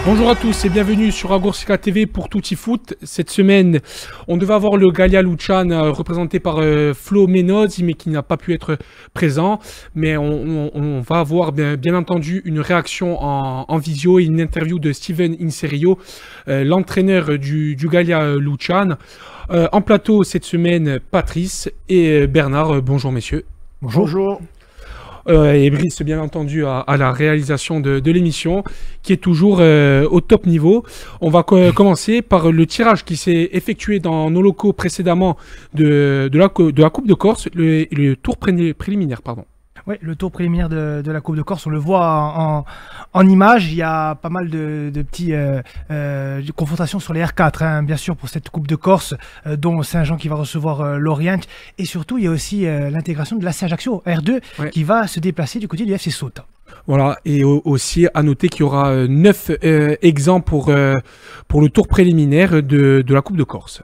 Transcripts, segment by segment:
Bonjour à tous et bienvenue sur Agorsica TV pour Tutti Foot. Cette semaine, on devait avoir le Gallia Luciane représenté par Flo Menozzi, mais qui n'a pas pu être présent. Mais on va avoir bien entendu une réaction en visio et une interview de Steven Inserio, l'entraîneur du Gallia Luciane. En plateau cette semaine, Patrice et Bernard. Bonjour messieurs. Bonjour. Bonjour. Et Brice, bien entendu, à la réalisation de l'émission, qui est toujours au top niveau. On va commencer par le tirage qui s'est effectué dans nos locaux précédemment de la Coupe de Corse, le tour préliminaire, pardon. Oui, le tour préliminaire de la Coupe de Corse, on le voit en image. Il y a pas mal de petites confrontations sur les R4, hein, bien sûr, pour cette Coupe de Corse, dont Saint-Jean qui va recevoir Lorient. Et surtout, il y a aussi l'intégration de la Ajaccio R2 qui va se déplacer du côté du FC Sauta. Voilà, et aussi à noter qu'il y aura 9 exemples pour le tour préliminaire de la Coupe de Corse.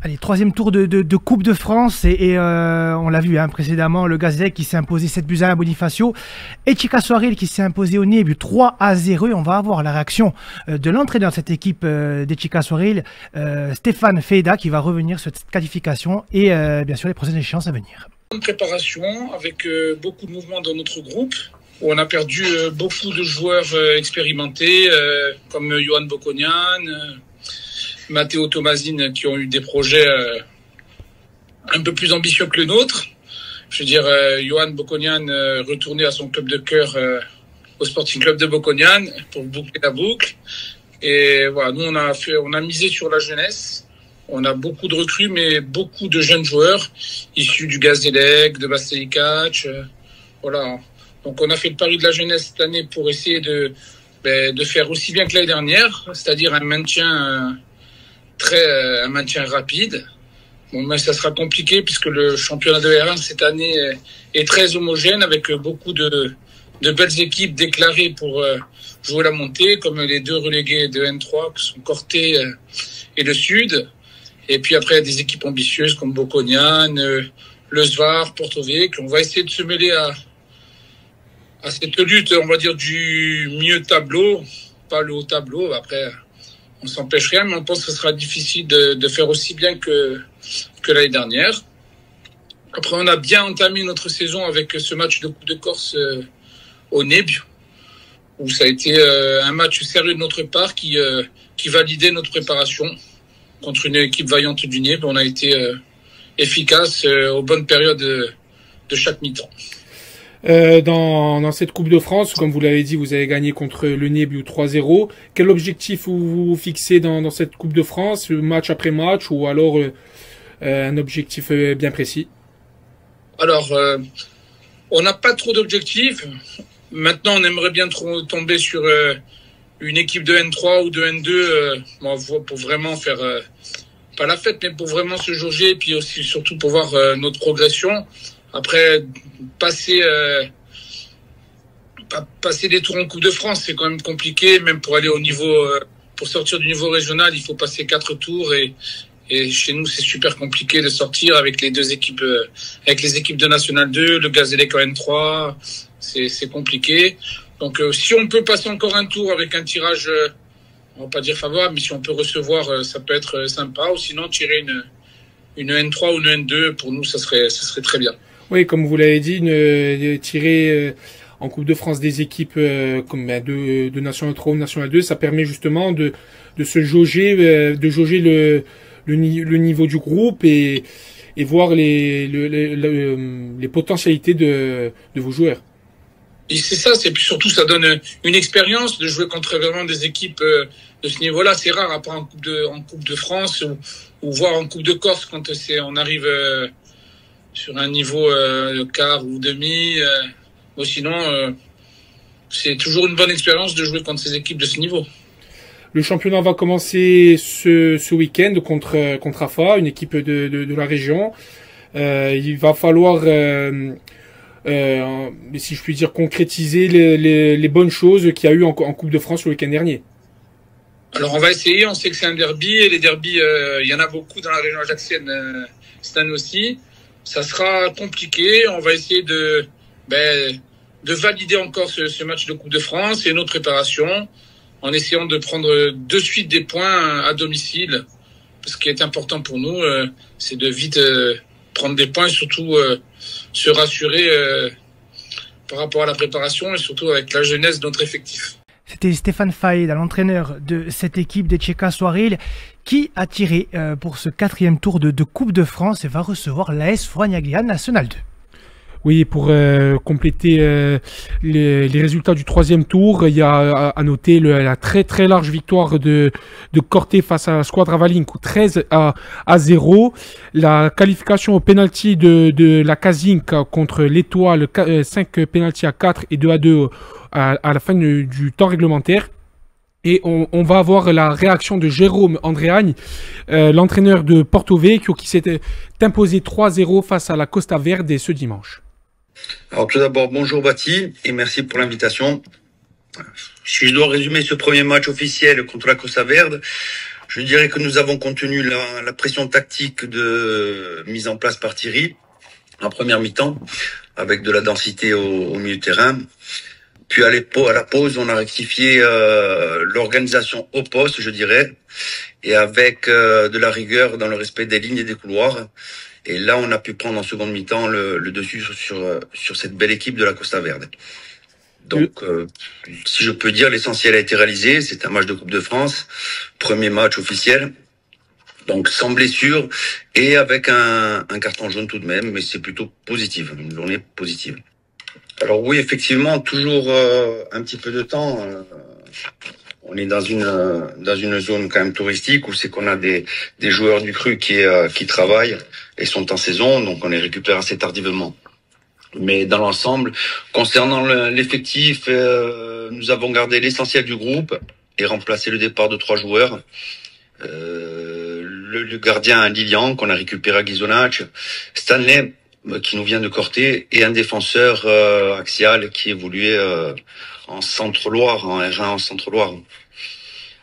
Allez, troisième tour de Coupe de France et on l'a vu précédemment, le Gazelle qui s'est imposé 7-1 à Bonifacio et Chica Soaril qui s'est imposé au Nebu 3-0. On va avoir la réaction de l'entraîneur de cette équipe des Chica Soaril, Stéphane Feida, qui va revenir sur cette qualification et bien sûr les prochaines échéances à venir. Une préparation avec beaucoup de mouvements dans notre groupe. On a perdu beaucoup de joueurs expérimentés comme Johan Bokonian, Matteo Tomazine, qui ont eu des projets un peu plus ambitieux que le nôtre. Je veux dire, Johan Bokonian retourné à son club de cœur au Sporting Club de Bokonian pour boucler la boucle. Et voilà, nous on a misé sur la jeunesse. On a beaucoup de recrues, mais beaucoup de jeunes joueurs issus du Gazélec, de Bastelicac. Voilà. Donc on a fait le pari de la jeunesse cette année pour essayer de faire aussi bien que l'année dernière, c'est-à-dire un maintien rapide. Bon, mais ça sera compliqué puisque le championnat de R1 cette année est très homogène avec beaucoup de belles équipes déclarées pour jouer la montée, comme les deux relégués de N3 qui sont Corté et le Sud. Et puis après, il y a des équipes ambitieuses comme Bokonian, le Svar, Porto Vecchio. On va essayer de se mêler à cette lutte, on va dire, du milieu tableau, pas le haut tableau. Après, on s'empêche rien, mais on pense que ce sera difficile de faire aussi bien que l'année dernière. Après, on a bien entamé notre saison avec ce match de Coupe de Corse au Nebu, où ça a été un match sérieux de notre part qui validait notre préparation contre une équipe vaillante du Nebu. On a été efficace aux bonnes périodes de chaque mi-temps. Dans cette Coupe de France, comme vous l'avez dit, vous avez gagné contre le Nebu 3-0. Quel objectif vous fixez dans cette Coupe de France, match après match, ou alors un objectif bien précis? Alors, on n'a pas trop d'objectifs. Maintenant, on aimerait bien tomber sur une équipe de N3 ou de N2 pour vraiment faire, pas la fête, mais pour vraiment se jauger, et puis aussi surtout pour voir notre progression. Après, passer des tours en Coupe de France, c'est quand même compliqué, même pour aller au niveau, pour sortir du niveau régional, il faut passer 4 tours et chez nous, c'est super compliqué de sortir avec les deux équipes, avec les équipes de National 2, le Gazélec en N3, c'est compliqué. Donc, si on peut passer encore un tour avec un tirage, on va pas dire favorable, mais si on peut recevoir, ça peut être sympa, ou sinon tirer une N3 ou une N2, pour nous, ça serait très bien. Oui, comme vous l'avez dit, tirer en Coupe de France des équipes comme de National 3 ou National 2, ça permet justement de se jauger, le niveau du groupe et voir les potentialités de vos joueurs. Et c'est ça, c'est surtout ça donne une expérience de jouer contre vraiment des équipes de ce niveau-là. C'est rare, à part en Coupe de France ou voire en Coupe de Corse quand on arrive sur un niveau quart ou demi. Sinon, c'est toujours une bonne expérience de jouer contre ces équipes de ce niveau. Le championnat va commencer ce week-end contre AFA, une équipe de la région. Il va falloir, si je puis dire, concrétiser les bonnes choses qu'il y a eu en Coupe de France le week-end dernier. Alors on va essayer, on sait que c'est un derby, et les derbys, il y en a beaucoup dans la région ajaxienne cette année aussi. Ça sera compliqué, on va essayer de valider encore ce match de Coupe de France et notre préparation. en essayant de prendre de suite des points à domicile. Ce qui est important pour nous, c'est de vite prendre des points et surtout se rassurer par rapport à la préparation et surtout avec la jeunesse de notre effectif. C'était Stéphane Faïda, l'entraîneur de cette équipe des Tcheka Soiril, qui a tiré pour ce 4e tour de Coupe de France et va recevoir l'AS Fournier-Gléane National 2. Oui, pour compléter les résultats du 3e tour, il y a à noter la très très large victoire de Corté face à Squadra Valink, 13-0. La qualification au penalty de la Kazink contre l'Étoile, 5 penalty à 4 et 2-2 à la fin du temps réglementaire. Et on va avoir la réaction de Jérôme Andréagne, l'entraîneur de Porto Vecchio, qui s'était imposé 3-0 face à la Costa Verde ce dimanche. Alors tout d'abord, bonjour Bati et merci pour l'invitation. Si je dois résumer ce premier match officiel contre la Costa Verde, je dirais que nous avons contenu la pression tactique mise en place par Thierry en première mi-temps, avec de la densité au milieu de terrain. Puis à la pause, on a rectifié l'organisation au poste, je dirais, et avec de la rigueur dans le respect des lignes et des couloirs. Et là, on a pu prendre en seconde mi-temps le dessus sur cette belle équipe de la Costa Verde. Donc, si je peux dire, l'essentiel a été réalisé. C'est un match de Coupe de France, premier match officiel. Donc, sans blessure et avec un carton jaune tout de même, mais c'est plutôt positif, une journée positive. Alors oui, effectivement, toujours un petit peu de temps. On est dans une zone quand même touristique où c'est qu'on a des joueurs du cru qui travaillent et sont en saison, donc on les récupère assez tardivement. Mais dans l'ensemble, concernant l'effectif, nous avons gardé l'essentiel du groupe et remplacé le départ de 3 joueurs. Le gardien Lilian qu'on a récupéré à Ghisonacci, Stanley qui nous vient de Corté et un défenseur axial qui évoluait en Centre-Loire, en R1 en Centre-Loire.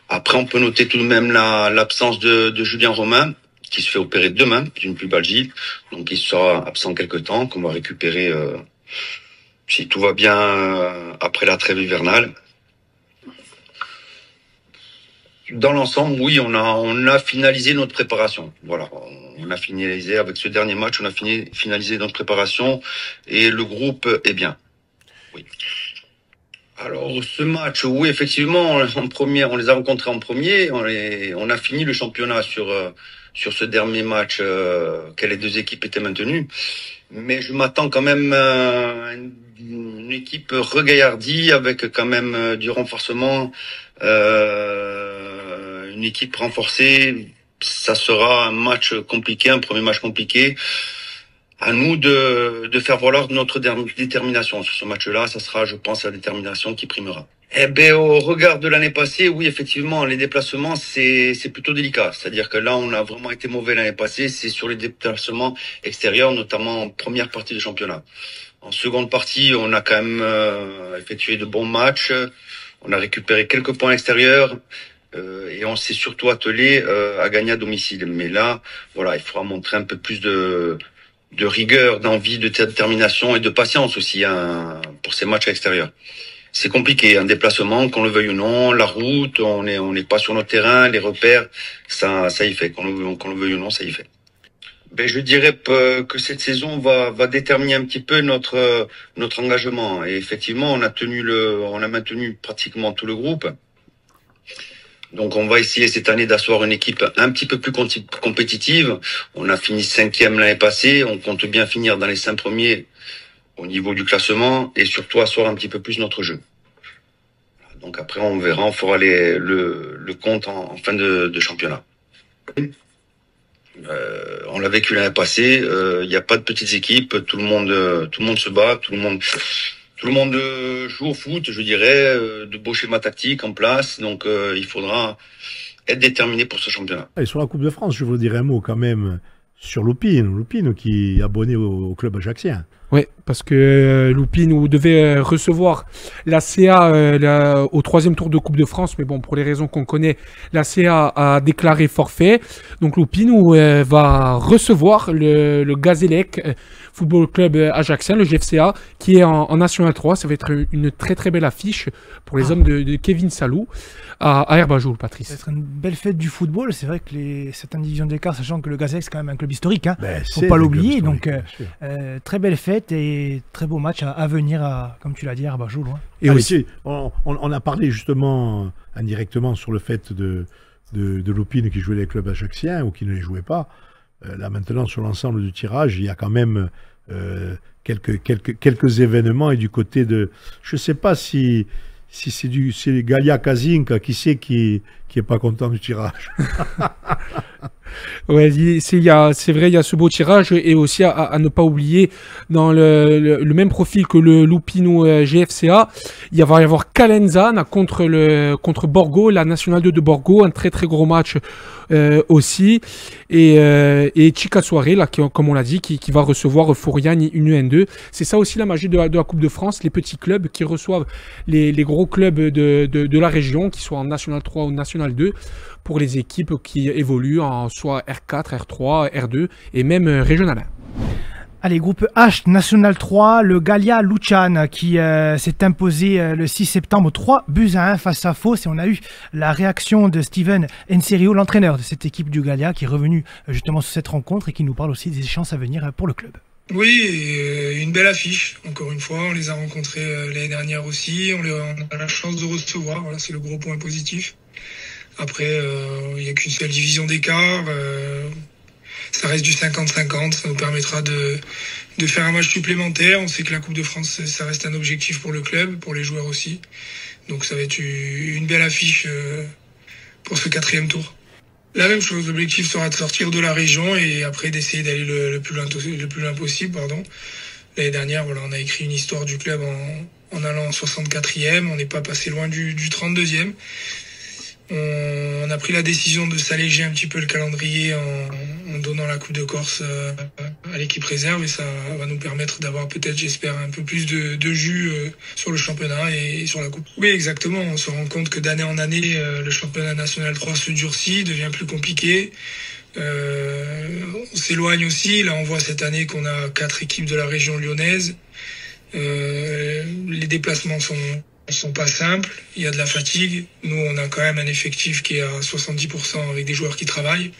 Après, on peut noter tout de même l'absence de Julien Romain, qui se fait opérer demain d'une pubalgie. Donc, il sera absent quelque temps, qu'on va récupérer, si tout va bien, après la trêve hivernale. Dans l'ensemble, oui, on a finalisé notre préparation. Voilà, on a finalisé avec ce dernier match, on a finalisé notre préparation et le groupe est bien. Oui. Alors ce match, oui, effectivement, en premier, on les a rencontrés en premier. On a fini le championnat sur ce dernier match que les 2 équipes étaient maintenues. Mais je m'attends quand même à une équipe regaillardie avec quand même du renforcement. Une équipe renforcée, ça sera un match compliqué, un premier match compliqué. À nous de faire valoir notre détermination sur ce match-là. Ça sera, je pense, la détermination qui primera. Eh ben, au regard de l'année passée, oui, effectivement, les déplacements, c'est plutôt délicat. C'est-à-dire que là, on a vraiment été mauvais l'année passée. C'est sur les déplacements extérieurs, notamment en première partie du championnat. En seconde partie, on a quand même effectué de bons matchs. On a récupéré quelques points extérieurs. Et on s'est surtout attelé à gagner à domicile. Mais là, voilà, il faudra montrer un peu plus de rigueur, d'envie, de détermination et de patience aussi pour ces matchs extérieurs. C'est compliqué, un déplacement, qu'on le veuille ou non, la route, on n'est pas sur notre terrain, les repères, ça y fait, qu'on le veuille ou non, ça y fait. Ben, je dirais que cette saison va déterminer un petit peu notre engagement. Et effectivement, on a maintenu pratiquement tout le groupe. Donc on va essayer cette année d'asseoir une équipe un petit peu plus compétitive. On a fini 5e l'année passée, on compte bien finir dans les 5 premiers au niveau du classement et surtout asseoir un petit peu plus notre jeu. Donc après on verra, on fera le compte en fin de championnat. On l'a vécu l'année passée, il n'y a pas de petites équipes, tout le monde se bat, tout le monde joue au foot, je dirais, de beaux schémas tactiques en place. Donc, il faudra être déterminé pour ce championnat. Et sur la Coupe de France, je voudrais dire un mot quand même sur Lupino qui est abonné au club ajaxien. Oui, parce que Loupine devait recevoir la CA au 3e tour de Coupe de France, mais bon, pour les raisons qu'on connaît, la CA a déclaré forfait. Donc Loupine va recevoir le Gazélec Football Club Ajaxien, le GFCA, qui est en National 3. Ça va être une très très belle affiche pour les hommes de Kevin Salou à Herbajoul, Patrice. Ça va être une belle fête du football. C'est vrai que certaines divisions d'écart, sachant que le Gazélec c'est quand même un club historique, hein, faut pas l'oublier. Donc très belle fête et très beau match à venir, comme tu l'as dit, à Herbajoul. Hein. Et aussi, on a parlé justement indirectement sur le fait de Loupine qui jouait les clubs ajaxiens ou qui ne les jouait pas. Là maintenant, sur l'ensemble du tirage, il y a quand même quelques événements et du côté de... Je ne sais pas si c'est Galia Kazinka, qui c'est qui est pas content du tirage. Ouais, c'est vrai, il y a ce beau tirage et aussi à ne pas oublier dans le même profil que le Lupino GFCA, il va y avoir Calenzana contre Borgo, la Nationale 2 de Borgo, un très très gros match aussi et Chica Soirée là, comme on l'a dit, qui va recevoir Fourian une N2. C'est ça aussi la magie de la Coupe de France, les petits clubs qui reçoivent les gros clubs de la région, qui soient en National 3 ou National 2, pour les équipes qui évoluent en soit R4, R3, R2 et même régional 1. Allez, groupe H, National 3, le Galia Lucian qui s'est imposé le 6 septembre 3-1 face à Fos. Et on a eu la réaction de Steven Enserio, l'entraîneur de cette équipe du Galia, qui est revenu justement sur cette rencontre et qui nous parle aussi des chances à venir pour le club. Oui, une belle affiche, encore une fois. On les a rencontrés l'année dernière aussi. On a la chance de recevoir, voilà, c'est le gros point positif. Après, il n'y a qu'une seule division d'écart. Ça reste du 50-50. Ça nous permettra de faire un match supplémentaire. On sait que la Coupe de France, ça reste un objectif pour le club, pour les joueurs aussi. Donc ça va être une belle affiche pour ce 4e tour. La même chose, l'objectif sera de sortir de la région et après d'essayer d'aller le plus loin possible. L'année dernière, voilà, on a écrit une histoire du club en allant en 64e. On n'est pas passé loin du 32e. On a pris la décision de s'alléger un petit peu le calendrier en donnant la Coupe de Corse à l'équipe réserve et ça va nous permettre d'avoir peut-être, j'espère, un peu plus de jus sur le championnat et sur la Coupe. Oui, exactement. On se rend compte que d'année en année, le championnat national 3 se durcit, devient plus compliqué. On s'éloigne aussi. Là, on voit cette année qu'on a 4 équipes de la région lyonnaise. Les déplacements sont pas simples, il y a de la fatigue. Nous, on a quand même un effectif qui est à 70% avec des joueurs qui travaillent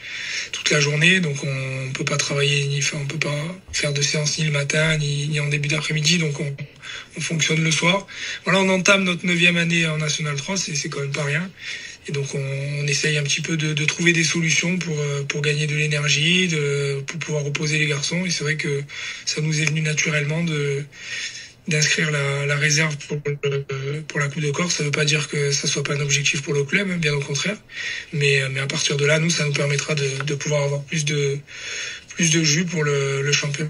toute la journée, donc on peut pas travailler on peut pas faire de séance ni le matin ni en début d'après-midi, donc on fonctionne le soir. Voilà, on entame notre 9e année en National 3, c'est quand même pas rien. Et donc on essaye un petit peu de trouver des solutions pour gagner de l'énergie, pour pouvoir reposer les garçons. Et c'est vrai que ça nous est venu naturellement d'inscrire la réserve pour la Coupe de Corse. Ça veut pas dire que ça soit pas un objectif pour le club, bien au contraire. Mais à partir de là, ça nous permettra de pouvoir avoir plus de jus pour le championnat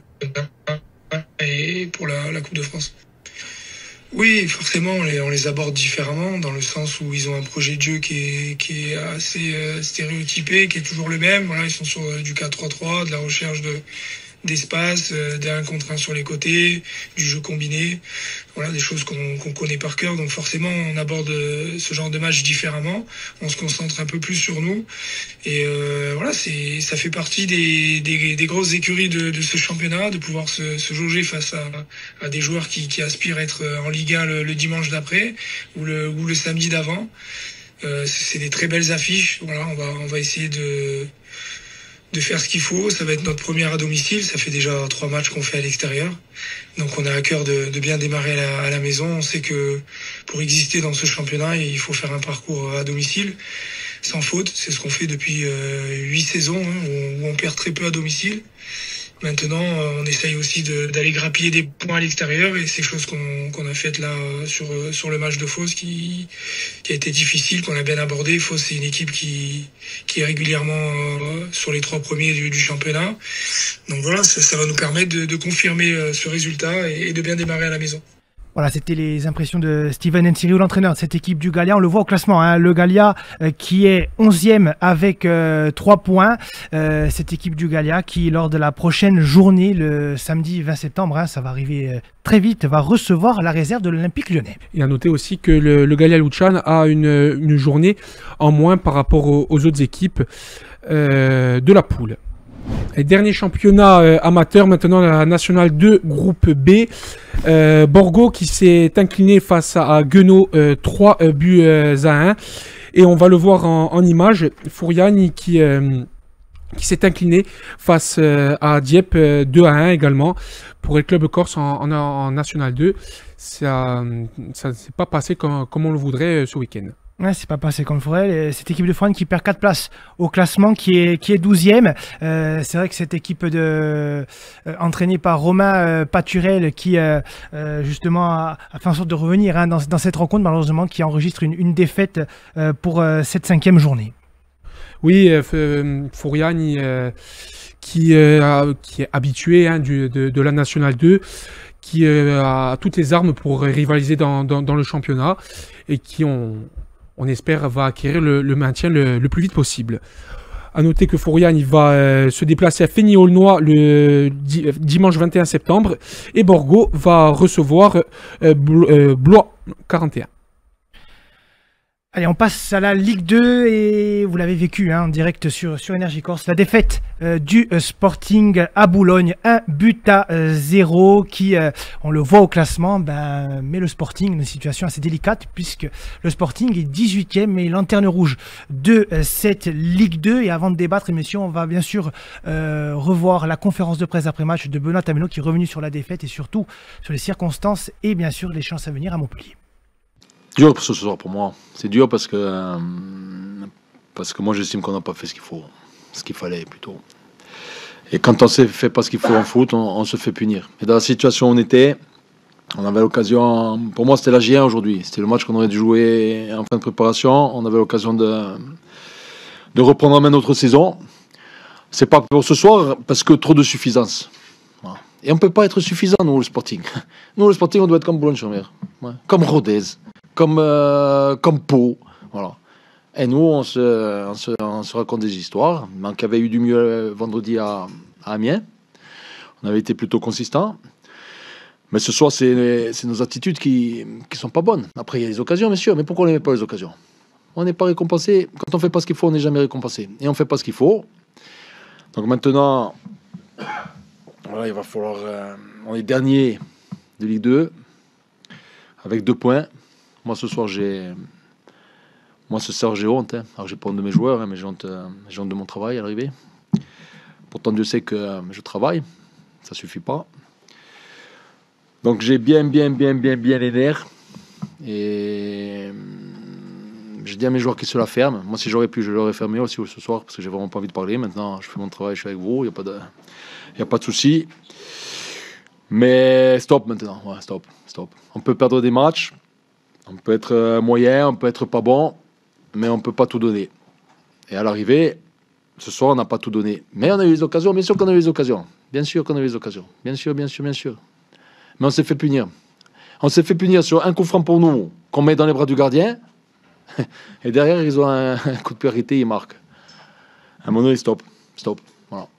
et pour la Coupe de France. Oui, forcément, on les aborde différemment, dans le sens où ils ont un projet de jeu qui est assez stéréotypé, qui est toujours le même. Voilà, ils sont sur du 4-3-3, de la recherche d'espace, des 1 contre 1 sur les côtés, du jeu combiné, voilà, des choses qu'on connaît par cœur. Donc forcément, on aborde ce genre de match différemment, on se concentre un peu plus sur nous, et voilà, ça fait partie des grosses écuries de ce championnat, de pouvoir se jauger face à des joueurs qui aspirent à être en Ligue 1 le dimanche d'après, ou le samedi d'avant. C'est des très belles affiches. Voilà, on va essayer de faire ce qu'il faut. Ça va être notre première à domicile. Ça fait déjà 3 matchs qu'on fait à l'extérieur. Donc on a à cœur de bien démarrer à la maison. On sait que pour exister dans ce championnat, il faut faire un parcours à domicile, sans faute. C'est ce qu'on fait depuis 8 saisons, où on perd très peu à domicile. Maintenant, on essaye aussi d'aller grappiller des points à l'extérieur, et c'est chose qu'on a faites là sur le match de Fos qui a été difficile, qu'on a bien abordé. Fos, c'est une équipe qui est régulièrement sur les 3 premiers du championnat. Donc voilà, ça va nous permettre de confirmer ce résultat et de bien démarrer à la maison. Voilà, c'était les impressions de Steven Nsiriou, l'entraîneur de cette équipe du Gallia. On le voit au classement, hein, le Gallia qui est 11e avec 3 points. Cette équipe du Gallia qui, lors de la prochaine journée, le samedi 20 septembre, hein, ça va arriver très vite, va recevoir la réserve de l'Olympique Lyonnais. Et à noter aussi que le Gallia Luchane a une journée en moins par rapport aux autres équipes de la poule. Et dernier championnat amateur, maintenant la Nationale 2, groupe B. Borgo qui s'est incliné face à Guenot 3 buts à 1. Et on va le voir en image. Fouriani qui s'est incliné face à Dieppe 2 à 1 également. Pour le club corse en Nationale 2, ça ne s'est pas passé comme on le voudrait ce week-end. Ouais, c'est pas passé comme il faudrait. Cette équipe de Fouriani qui perd 4 places au classement, qui est 12e. C'est vrai que cette équipe entraînée par Romain Paturel qui justement a fait en sorte de revenir, hein, dans cette rencontre, malheureusement, qui enregistre une défaite pour cette 5e journée. Oui, Fouriani qui est habitué, hein, de la Nationale 2, qui a toutes les armes pour rivaliser dans le championnat et qui on espère va acquérir le maintien le plus vite possible. A noter que Fouriani va se déplacer à Fény-Aulnois le dimanche 21 septembre et Borgo va recevoir Blois 41. Allez, on passe à la Ligue 2 et vous l'avez vécu, hein, en direct sur Énergie Corse. La défaite du Sporting à Boulogne, 1-0 qui, on le voit au classement, met le Sporting dans une situation assez délicate puisque le Sporting est 18e et lanterne rouge de cette Ligue 2. Et avant de débattre, messieurs, on va bien sûr revoir la conférence de presse après-match de Benoît Tameno qui est revenu sur la défaite et surtout sur les circonstances et bien sûr les chances à venir à Montpellier. Dur ce soir pour moi. C'est dur parce que moi j'estime qu'on n'a pas fait ce qu'il fallait plutôt. Et quand on ne fait pas ce qu'il faut en foot, on se fait punir. Et dans la situation où on était, on avait l'occasion. Pour moi, c'était la J1 aujourd'hui. C'était le match qu'on aurait dû jouer en fin de préparation. On avait l'occasion de reprendre en main notre saison. C'est pas pour ce soir parce que trop de suffisance. Voilà. Et on ne peut pas être suffisant, nous, le Sporting. Nous, le Sporting, on doit être comme Boulogne-sur-Mer, ouais. Comme Rodez. Comme Pau, voilà. Et nous, on se raconte des histoires. On avait eu du mieux vendredi à Amiens. On avait été plutôt consistant. Mais ce soir, c'est nos attitudes qui sont pas bonnes. Après, il y a les occasions, bien sûr. Mais pourquoi on n'aimait pas les occasions? On n'est pas récompensé. Quand on fait pas ce qu'il faut, on n'est jamais récompensé. Et on fait pas ce qu'il faut. Donc maintenant, voilà, il va falloir... on est dernier de Ligue 2 avec 2 points. Moi, ce soir, j'ai honte. Hein. Alors, j'ai pas honte de mes joueurs, hein, mais j'ai honte de mon travail à l'arrivée. Pourtant, Dieu sait que je travaille. Ça suffit pas. Donc, j'ai bien les nerfs. Et je dis à mes joueurs qu'ils se la ferment. Moi, si j'aurais pu, je l'aurais fermé aussi ce soir parce que j'ai vraiment pas envie de parler. Maintenant, je fais mon travail, je suis avec vous. Il n'y a pas de souci. Mais stop maintenant. Ouais, stop. On peut perdre des matchs. On peut être moyen, on peut être pas bon, mais on peut pas tout donner. Et à l'arrivée, ce soir, on n'a pas tout donné. Mais on a eu les occasions, bien sûr qu'on a eu les occasions. Bien sûr qu'on a eu les occasions. Bien sûr. Mais on s'est fait punir. On s'est fait punir sur un coup franc pour nous, qu'on met dans les bras du gardien. Et derrière, ils ont un coup de pied arrêté, ils marquent. À un moment donné, stop. Voilà.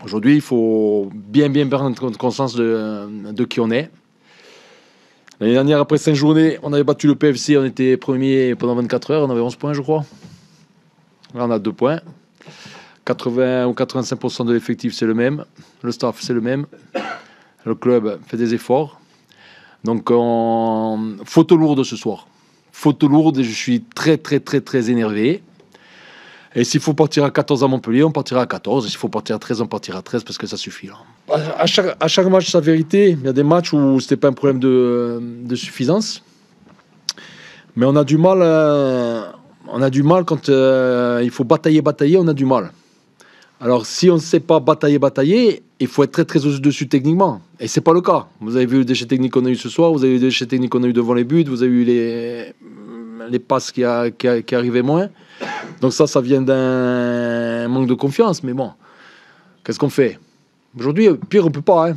Aujourd'hui, il faut bien prendre conscience de qui on est. L'année dernière, après 5 journées, on avait battu le PFC, on était premier pendant 24 heures, on avait 11 points, je crois. Là, on a 2 points. 80 ou 85% de l'effectif, c'est le même. Le staff, c'est le même. Le club fait des efforts. Donc, photo lourde ce soir. Photo lourde et je suis très énervé. Et s'il faut partir à 14 à Montpellier, on partira à 14. Et s'il faut partir à 13, on partira à 13 parce que ça suffit. Là. À chaque match, sa vérité. Il y a des matchs où c'était pas un problème de suffisance. Mais on a du mal quand il faut batailler, on a du mal. Alors si on ne sait pas batailler, il faut être très au-dessus techniquement. Et c'est pas le cas. Vous avez vu les déchets techniques qu'on a eu ce soir, vous avez vu les déchets techniques qu'on a eu devant les buts, vous avez eu les passes qui arrivaient moins. Donc ça vient d'un manque de confiance, mais bon, qu'est-ce qu'on fait? Aujourd'hui, pire, on peut pas, hein.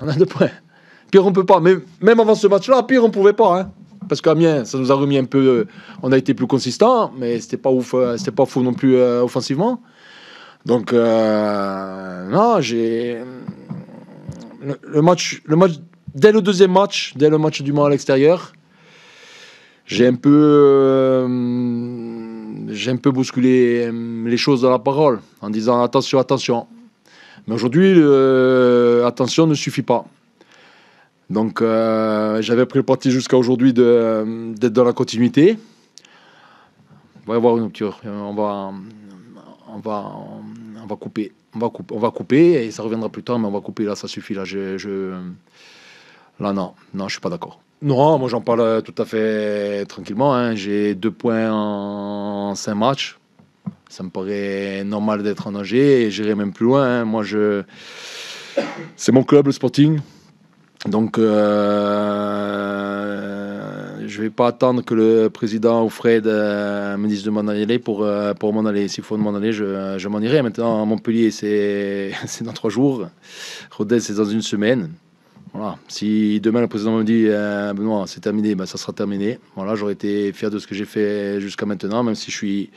On a 2 points. Pire, on peut pas. Mais même avant ce match-là, pire, on pouvait pas. Hein. Parce qu'Amiens, ça nous a remis un peu. On a été plus consistant, mais c'était pas ouf, c'était pas fou non plus offensivement. Donc, non, j'ai. Le match, dès le deuxième match, dès le match du Mans à l'extérieur, j'ai un peu bousculé les choses dans la parole en disant attention, attention. Mais aujourd'hui, attention ne suffit pas. Donc, j'avais pris le parti jusqu'à aujourd'hui d'être dans la continuité. On va y avoir une rupture. On va couper. On va couper et ça reviendra plus tard, mais on va couper là, ça suffit. Là, là non, je suis pas d'accord. Non, moi j'en parle tout à fait tranquillement. Hein. J'ai 2 points en 5 matchs. Ça me paraît normal d'être en Angers et j'irai même plus loin. Hein. Moi, c'est mon club, le Sporting. Donc, je vais pas attendre que le président ou Fred me dise de m'en aller pour m'en aller. S'il faut m'en aller, je m'en irai. Maintenant, à Montpellier, c'est dans 3 jours. Rodez, c'est dans 1 semaine. Voilà. Si demain le président me dit Benoît, c'est terminé, ben, ça sera terminé. Voilà, j'aurais été fier de ce que j'ai fait jusqu'à maintenant, même si je suis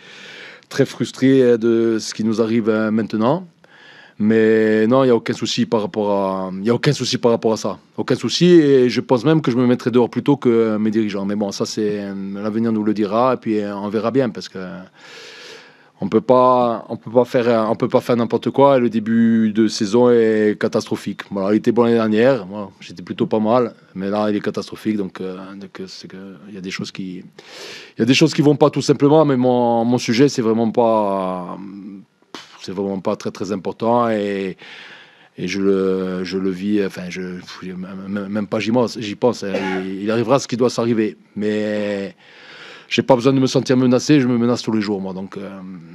très frustré de ce qui nous arrive maintenant. Mais non, il n'y a aucun souci par rapport à ça. Aucun souci, et je pense même que je me mettrai dehors plus tôt que mes dirigeants. Mais bon, ça, c'est l'avenir nous le dira, et puis on verra bien, parce que on peut pas faire n'importe quoi. Et le début de saison est catastrophique. Voilà, il était bon l'année dernière, moi, j'étais plutôt pas mal, mais là, il est catastrophique. Donc c'est que il y a des choses qui vont pas tout simplement. Mais mon sujet, c'est vraiment pas très très important, et je le vis, enfin même pas j'y pense, il arrivera ce qui doit s'arriver, mais j'ai pas besoin de me sentir menacé, je me menace tous les jours moi, donc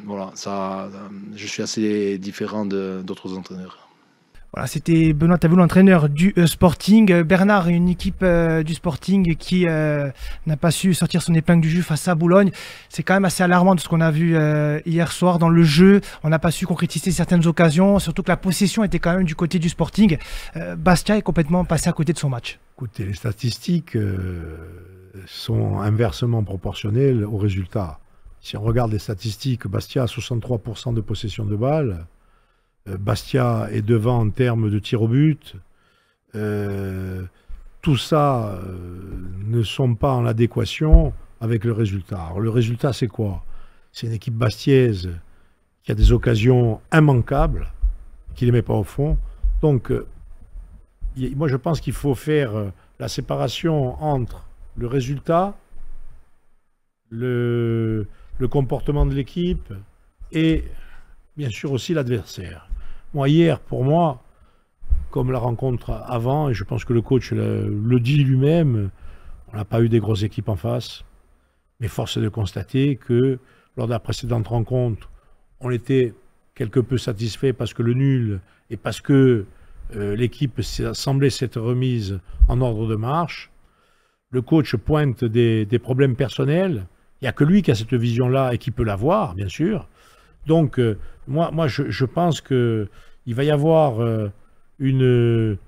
voilà, ça, je suis assez différent d'autres entraîneurs. Voilà, c'était Benoît Tavou, l'entraîneur du Sporting. Bernard, une équipe du Sporting qui n'a pas su sortir son épingle du jeu face à Boulogne. C'est quand même assez alarmant de ce qu'on a vu hier soir dans le jeu. On n'a pas su concrétiser certaines occasions, surtout que la possession était quand même du côté du Sporting. Bastia est complètement passé à côté de son match. Écoutez, les statistiques sont inversement proportionnelles aux résultats. Si on regarde les statistiques, Bastia a 63% de possession de balles. Bastia est devant en termes de tir au but. Tout ça ne sont pas en adéquation avec le résultat. Alors, le résultat, c'est quoi? C'est une équipe bastiaise qui a des occasions immanquables, qui ne les met pas au fond. Donc, moi, je pense qu'il faut faire la séparation entre le résultat, le comportement de l'équipe et, bien sûr, aussi l'adversaire. Moi, hier, pour moi, comme la rencontre avant, et je pense que le coach le dit lui-même, on n'a pas eu des grosses équipes en face. Mais force est de constater que lors de la précédente rencontre, on était quelque peu satisfait parce que le nul et parce que l'équipe semblait s'être remise en ordre de marche. Le coach pointe des problèmes personnels. Il n'y a que lui qui a cette vision-là et qui peut l'avoir, bien sûr. Donc, moi je pense qu'il va y avoir vu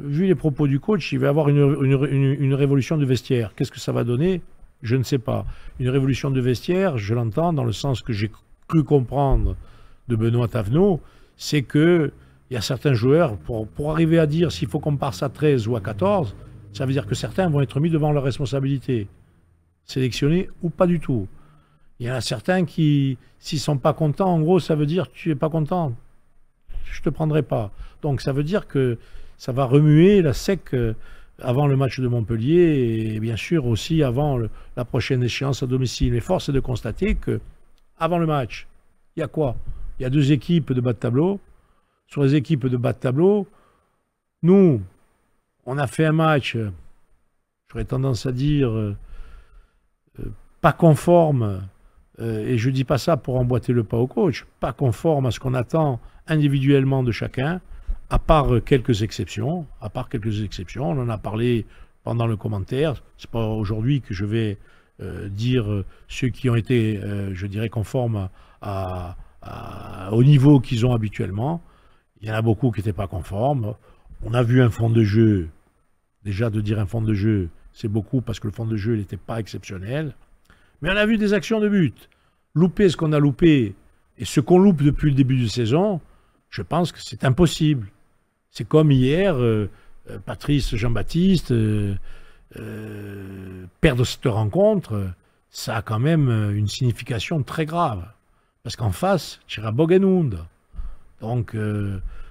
les propos du coach, il va y avoir une révolution de vestiaire. Qu'est-ce que ça va donner? Je ne sais pas. Une révolution de vestiaire, je l'entends dans le sens que j'ai cru comprendre de Benoît Tavneau, c'est qu'il y a certains joueurs, pour arriver à dire s'il faut qu'on passe à 13 ou à 14, ça veut dire que certains vont être mis devant leurs responsabilités. Sélectionnés ou pas du tout. Il y en a certains qui, s'ils ne sont pas contents, en gros, ça veut dire tu n'es pas content, je ne te prendrai pas. Donc ça veut dire que ça va remuer la SEC avant le match de Montpellier et bien sûr aussi avant la prochaine échéance à domicile. Mais force est de constater que avant le match, il y a quoi? Il y a 2 équipes de bas de tableau. Sur les équipes de bas de tableau, nous, on a fait un match, j'aurais tendance à dire, pas conforme. Et je ne dis pas ça pour emboîter le pas au coach, pas conforme à ce qu'on attend individuellement de chacun, à part quelques exceptions. On en a parlé pendant le commentaire. Ce n'est pas aujourd'hui que je vais dire ceux qui ont été, je dirais, conformes au niveau qu'ils ont habituellement. Il y en a beaucoup qui n'étaient pas conformes. On a vu un fond de jeu Déjà, de dire un fond de jeu, c'est beaucoup parce que le fond de jeu n'était pas exceptionnel. Mais on a vu des actions de but. Louper ce qu'on a loupé et ce qu'on loupe depuis le début de saison, je pense que c'est impossible. C'est comme hier, Patrice Jean-Baptiste, perdre cette rencontre, ça a quand même une signification très grave. Parce qu'en face, tu iras Bogenhund. Donc,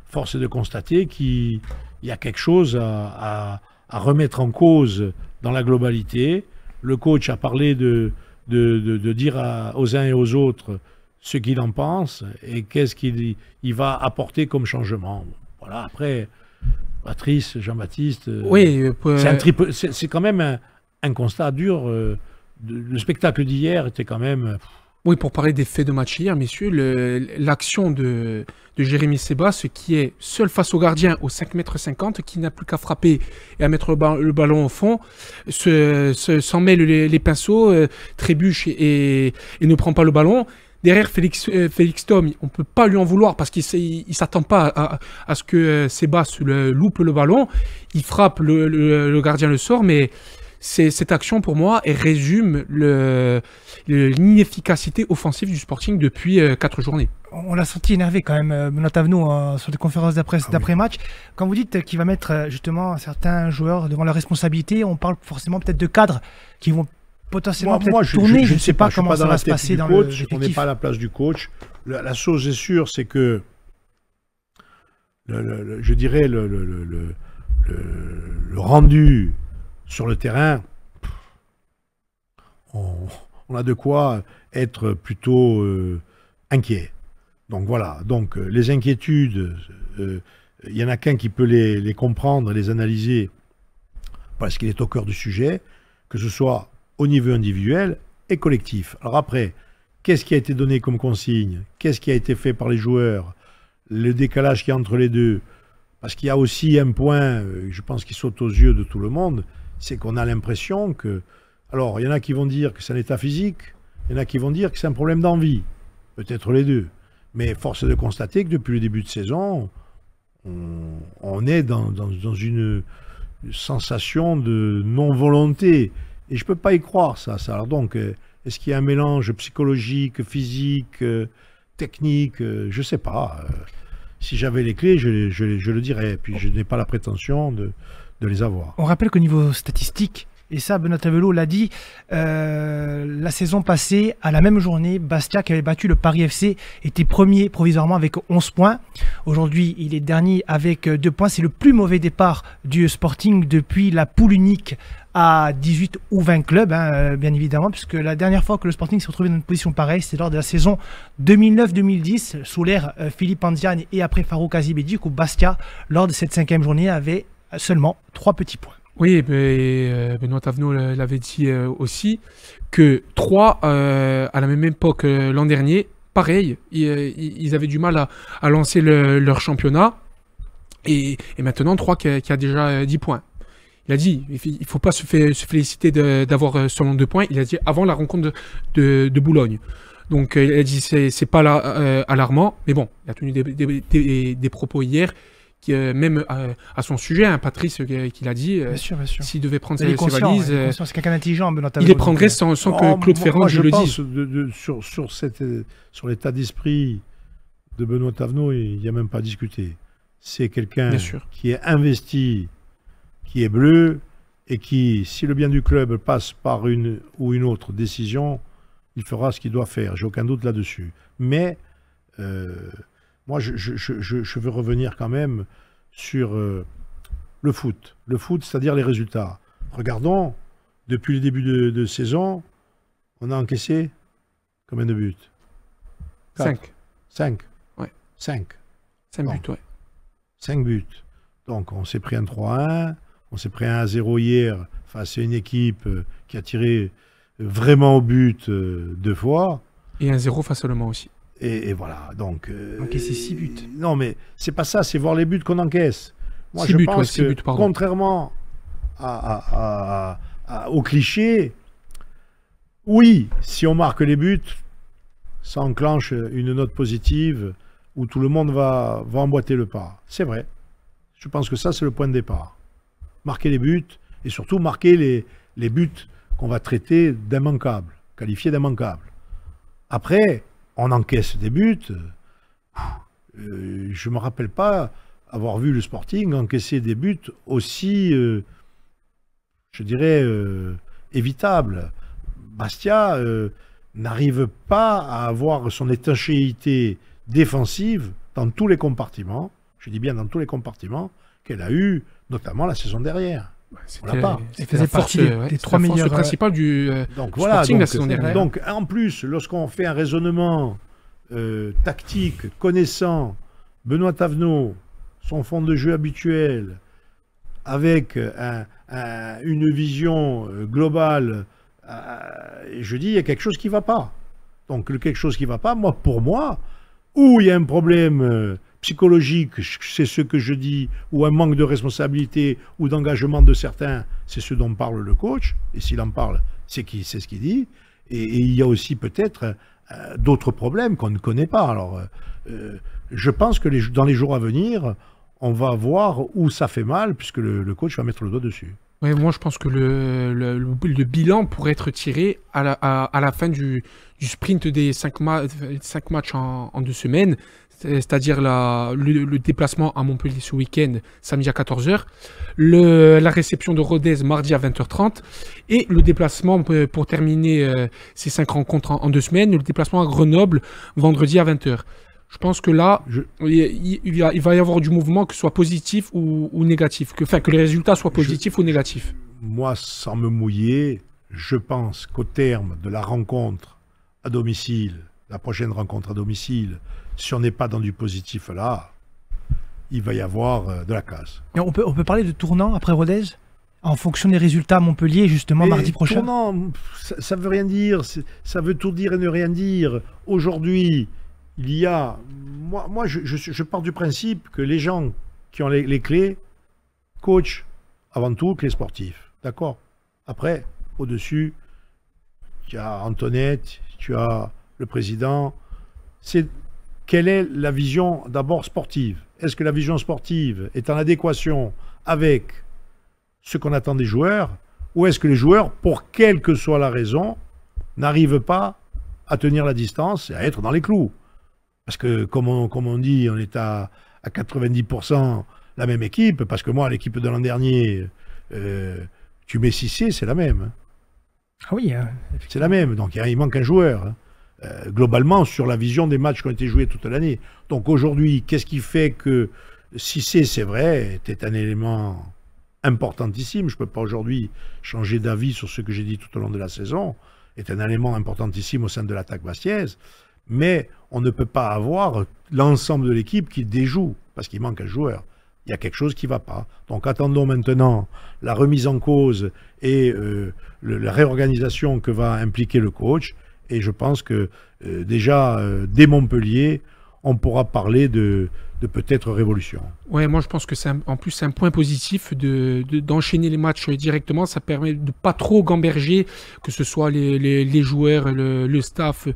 force est de constater qu'il y a quelque chose à remettre en cause dans la globalité. Le coach a parlé de dire aux uns et aux autres ce qu'il en pense et qu'est-ce qu'il va apporter comme changement. Voilà, après, Patrice, Jean-Baptiste, Oui, c'est quand même un constat dur. Le spectacle d'hier était quand même... oui, pour parler des faits de match hier, messieurs, l'action de Jérémy Sebas, qui est seul face au gardien au 5,50 m, qui n'a plus qu'à frapper et à mettre le ballon au fond, s'en mêle les pinceaux, trébuche et ne prend pas le ballon. Derrière, Félix Thom, on ne peut pas lui en vouloir parce qu'il ne s'attend pas à ce que Sebas loupe le ballon. Il frappe, le gardien le sort, mais cette action, pour moi, elle résume l'inefficacité offensive du Sporting depuis 4 journées. On l'a senti énervé quand même, Benoît Thavenot, sur des conférences d'après-match. Quand vous dites qu'il va mettre justement certains joueurs devant leurs responsabilités, on parle forcément peut-être de cadres qui vont potentiellement tourner. Je ne sais pas comment ça va se passer dans l'effectif. On n'est pas à la place du coach. La chose est sûre, c'est que je dirais le rendu sur le terrain, on a de quoi être plutôt inquiet. Donc voilà, donc les inquiétudes, il y en a qu'un qui peut les comprendre, les analyser, parce qu'il est au cœur du sujet, que ce soit au niveau individuel et collectif. Alors après, qu'est-ce qui a été donné comme consigne? Qu'est-ce qui a été fait par les joueurs? Le décalage qu'il y a entre les deux? Parce qu'il y a aussi un point, je pense, qui saute aux yeux de tout le monde, c'est qu'on a l'impression que... Alors, il y en a qui vont dire que c'est un état physique, il y en a qui vont dire que c'est un problème d'envie. Peut-être les deux. Mais force est de constater que depuis le début de saison, on est dans une sensation de non-volonté. Et je ne peux pas y croire, ça. Alors donc, est-ce qu'il y a un mélange psychologique, physique, technique? Je ne sais pas. Si j'avais les clés, je le dirais. Puis je n'ai pas la prétention de les avoir. On rappelle qu'au niveau statistique, et ça, Benoît Thavenot l'a dit, la saison passée, à la même journée, Bastia, qui avait battu le Paris FC, était premier provisoirement avec 11 points. Aujourd'hui, il est dernier avec 2 points. C'est le plus mauvais départ du Sporting depuis la poule unique à 18 ou 20 clubs, bien évidemment, puisque la dernière fois que le Sporting s'est retrouvé dans une position pareille, c'était lors de la saison 2009-2010, sous l'ère Philippe Andiane et après Farouk Azibedi, où Bastia, lors de cette 5e journée, avait seulement 3 petits points. Oui, Benoît Thavenot l'avait dit aussi, que 3, à la même époque l'an dernier, pareil, ils avaient du mal à lancer leur championnat, et maintenant 3 qui a déjà 10 points. Il a dit, il ne faut pas se féliciter d'avoir seulement 2 points, il a dit avant la rencontre de Boulogne. Donc il a dit, c'est pas alarmant, mais bon, il a tenu des propos hier, même à son sujet, Patrice qui l'a dit, s'il devait prendre ses valises, c'est quelqu'un d'intelligent, il les prendrait sans que Claude Ferrand le dise. Sur l'état d'esprit de Benoît Thavenot, il n'y a même pas à discuter. C'est quelqu'un qui est investi, qui est bleu, et qui, si le bien du club passe par une ou une autre décision, il fera ce qu'il doit faire. J'ai aucun doute là-dessus. Mais moi, je veux revenir quand même sur le foot. Le foot, c'est-à-dire les résultats. Regardons, depuis le début de saison, on a encaissé combien de buts? 5. 5. Ouais. 5. 5 buts, ouais. 5 buts. Donc, on s'est pris un 3-1. On s'est pris un 1-0 hier face à une équipe qui a tiré vraiment au but 2 fois. Et un 0 face au Le Mans aussi. Et voilà, donc... encaisser 6 buts. Non, mais c'est pas ça, c'est voir les buts qu'on encaisse. Moi, 6 je buts, pense que, buts, contrairement au cliché, oui, si on marque les buts, ça enclenche une note positive où tout le monde va emboîter le pas. C'est vrai. Je pense que ça, c'est le point de départ. marquer les buts, et surtout marquer les buts qu'on va traiter d'immanquables, qualifiés d'immanquables. Après, on encaisse des buts. Je ne me rappelle pas avoir vu le Sporting encaisser des buts aussi, je dirais, évitables. Bastia n'arrive pas à avoir son étanchéité défensive dans tous les compartiments, je dis bien dans tous les compartiments, qu'elle a eu, notamment la saison dernière. On l'a pas. Il faisait partie des 3 meilleurs principales du Sporting la saison dernière. Donc, en plus, lorsqu'on fait un raisonnement tactique, connaissant Benoît Thavenot, son fond de jeu habituel, avec une vision globale, je dis, il y a quelque chose qui ne va pas. Donc, le quelque chose qui ne va pas, pour moi, où il y a un problème psychologique, c'est ce que je dis, ou un manque de responsabilité ou d'engagement de certains, c'est ce dont parle le coach, et s'il en parle, c'est ce qu'il dit, et il y a aussi peut-être d'autres problèmes qu'on ne connaît pas. Alors, je pense que dans les jours à venir, on va voir où ça fait mal, puisque le coach va mettre le doigt dessus. Ouais, moi, je pense que le bilan pourrait être tiré à la fin du sprint des 5 matchs en 2 semaines, c'est-à-dire le déplacement à Montpellier ce week-end, samedi à 14h, la réception de Rodez mardi à 20h30, et le déplacement pour terminer ces 5 rencontres en 2 semaines, le déplacement à Grenoble vendredi à 20h. Je pense que là, il va y avoir du mouvement, que ce soit positif ou négatif, que les résultats soient positifs ou négatifs. Moi, sans me mouiller, je pense qu'au terme de la rencontre à domicile, la prochaine rencontre à domicile, si on n'est pas dans du positif là, il va y avoir de la casse. Et on peut parler de tournant après Rodez, en fonction des résultats à Montpellier, justement, mardi prochain. Tournant, ça veut rien dire, ça veut tout dire et ne rien dire. Aujourd'hui, il y a... Moi je pars du principe que les gens qui ont les clés, coach, avant tout, clés sportifs. D'accord? Après, au-dessus, tu as Antoinette, tu as le président. Quelle est la vision d'abord sportive? Est-ce que la vision sportive est en adéquation avec ce qu'on attend des joueurs? Ou est-ce que les joueurs, pour quelle que soit la raison, n'arrivent pas à tenir la distance et à être dans les clous? Parce que, comme on dit, on est à 90% la même équipe, parce que moi, l'équipe de l'an dernier, tu mets Cissé, c'est la même. Ah oui, c'est la même, donc il manque un joueur. Globalement, sur la vision des matchs qui ont été joués toute l'année. Donc aujourd'hui, qu'est-ce qui fait que Cissé, c'est vrai, était un élément importantissime, je ne peux pas aujourd'hui changer d'avis sur ce que j'ai dit tout au long de la saison, est un élément importantissime au sein de l'attaque bastiaise, mais on ne peut pas avoir l'ensemble de l'équipe qui déjoue, parce qu'il manque un joueur. Il y a quelque chose qui ne va pas. Donc attendons maintenant la remise en cause et la réorganisation que va impliquer le coach, et je pense que déjà, dès Montpellier, on pourra parler de peut-être révolution. Ouais, moi je pense que en plus c'est un point positif d'enchaîner les matchs directement. Ça permet de pas trop gamberger, que ce soit les joueurs, le staff,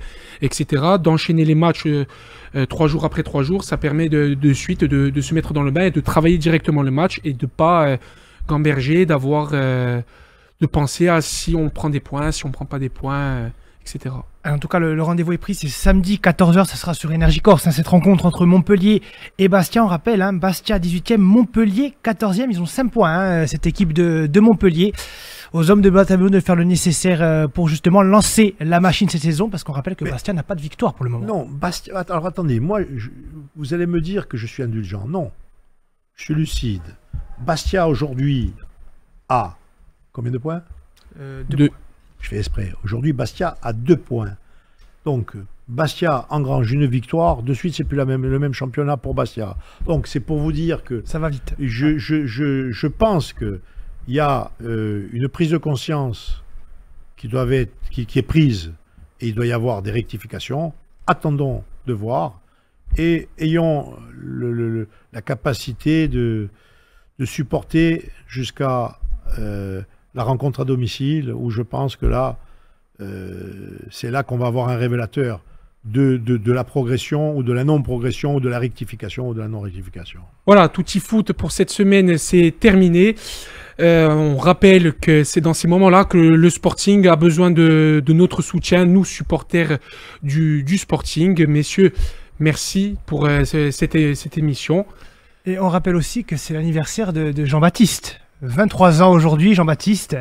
etc. D'enchaîner les matchs 3 jours après 3 jours, ça permet de suite de se mettre dans le bain et de travailler directement le match et de pas gamberger, de penser à si on prend des points, si on prend pas des points, etc. En tout cas, le rendez-vous est pris, c'est samedi 14h, ça sera sur Énergie Corse, cette rencontre entre Montpellier et Bastia. On rappelle, Bastia 18e, Montpellier 14e, ils ont 5 points, cette équipe de Montpellier. Aux hommes de Batabou de faire le nécessaire pour justement lancer la machine cette saison, parce qu'on rappelle que Bastia n'a pas de victoire pour le moment. Non, Bastia, alors attendez, moi, vous allez me dire que je suis indulgent. Non, je suis lucide. Bastia aujourd'hui a combien de points? 2. Je fais exprès. Aujourd'hui, Bastia a 2 points. Donc, Bastia engrange une victoire. De suite, c'est plus le même championnat pour Bastia. Donc, c'est pour vous dire que... Ça va vite. Je pense qu'il y a une prise de conscience qui est prise et il doit y avoir des rectifications. Attendons de voir et ayons la capacité de supporter jusqu'à... la rencontre à domicile, où je pense que là, c'est là qu'on va avoir un révélateur de la progression ou de la non-progression ou de la rectification ou de la non-rectification. Voilà, Tutti Foot pour cette semaine, c'est terminé. On rappelle que c'est dans ces moments-là que le Sporting a besoin de notre soutien, nous supporters du Sporting. Messieurs, merci pour cette émission. Et on rappelle aussi que c'est l'anniversaire de Jean-Baptiste. 23 ans aujourd'hui, Jean-Baptiste.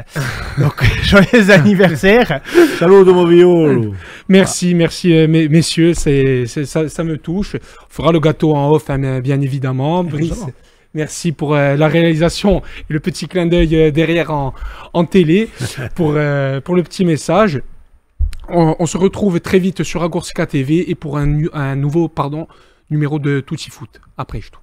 Donc, joyeux anniversaire. Salut de Moviolo. Merci, messieurs, ça me touche. On fera le gâteau en off, hein, bien évidemment. Brice, merci pour la réalisation et le petit clin d'œil derrière en télé pour le petit message. On se retrouve très vite sur Agorska TV et pour un nouveau numéro de Tutti Foot. Après tout.